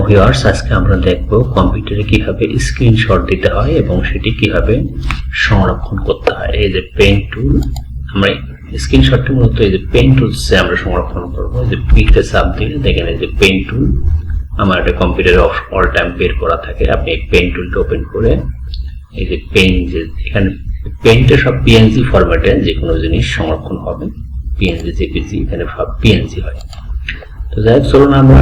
Viewers, আজকে আমরা দেখব কম্পিউটারে কিভাবে স্ক্রিনশট দিতে হয় এবং সেটি কিভাবে সংরক্ষণ করতে হয়। এই যে পেন টুল, আমরা স্ক্রিনশটটি মূলত এই যে পেন টুলসে আমরা সংরক্ষণ করব। এই যে পিতে চাপ দিলে দেখেন এই যে পেন টুল আমার একটা কম্পিউটারে অল টাইম বের করা থাকে। আপনি এই পেন টুলটা ওপেন করে এই যে পেন, যে এখানে পেনটা সব পিএনজি ফরম্যাটে যে কোনো জিনিস সংরক্ষণ হবে। পিএনজি, জেপিজি, এখানে সব পিএনজি হয়। তো যাই হোক, চলুন আমরা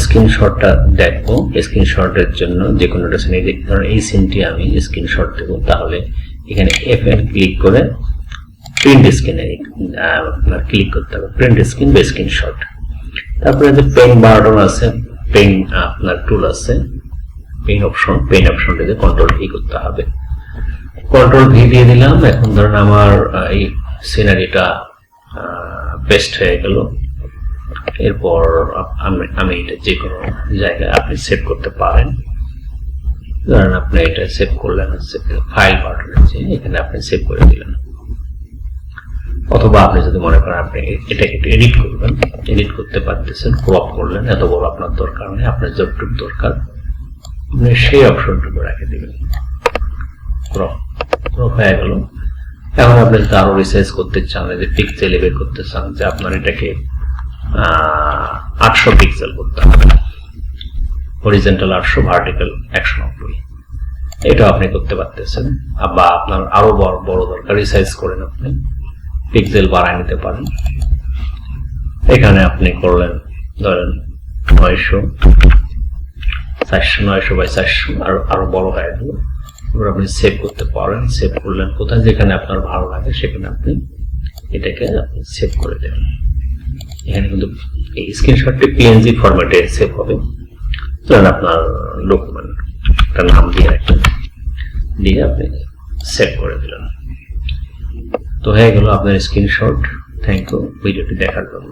স্ক্রিনশটটা দেখবো। স্ক্রিনশটের জন্য যে কোনো একটা সিন, ধরুন এই সিনটি আমি স্ক্রিনশট দেবো, তাহলে এখানে FN ক্লিক করে প্রিন্ট স্ক্রিনে ক্লিক করতে হবে, প্রিন্ট স্ক্রিন বা স্ক্রিনশট। তারপরে যে পেন বাটন আছে, পেন আপনার টুল আছে, পেন অপশনটাতে কন্ট্রোল ভি করতে হবে। কন্ট্রোল ভি দিয়ে দিলাম। এখন ধরুন আমার এই সিনারিটা পেস্ট হয়ে গেল। এরপর আমি এটা যে কোনো জায়গায় আপনি সেভ করতে পারেন। ধরেন আপনি এটা সেভ করলেন হচ্ছে ফাইল বাটন আছে, এখানে আপনি সেভ করে দিলেন। অথবা আপনি যদি মনে করেন আপনি এটাকে একটু এডিট করবেন, এডিট করতে পারতেছেন, ক্রপ করলেন, এত বড় আপনার দরকার নেই, আপনার যতটুকু দরকার আপনি সেই অপশনটুকু রেখে দিবেন। ক্রপ হয়ে গেল। এখন আপনি যদি আরো রিসাইজ করতে চান, যে পিক্সেলে বের করতে চান, যে আপনার এটাকে 800 পিক্সেল করতে হবে, হরিজন্টাল 800, ভার্টিক্যাল 190, এটা আপনি করতে পারতেছেন। বা আপনার আরো বড় দরকার, রিসাইজ করেন, আপনি পিক্সেল বাড়ায় নিতে পারেন। এখানে আপনি করলেন ধরেন 900 বাই 400, আরো বড় হয়ে গেল। এবার আপনি সেভ করতে পারেন। সেভ করলেন কোথায়, যেখানে আপনার ভালো লাগে সেখানে আপনি এটাকে সেভ করে দেবেন। এখানে কিন্তু এই স্ক্রিনশটটি পিএনজি ফরম্যাটে সেভ হবে। ধরেন আপনার ডকুমেন্ট একটা নাম দিয়ে রাখলেন, দিয়ে আপনি সেভ করে দিলেন। তো হয়ে গেল আপনার স্ক্রিনশট। থ্যাংক ইউ ভিডিওটি দেখার জন্য।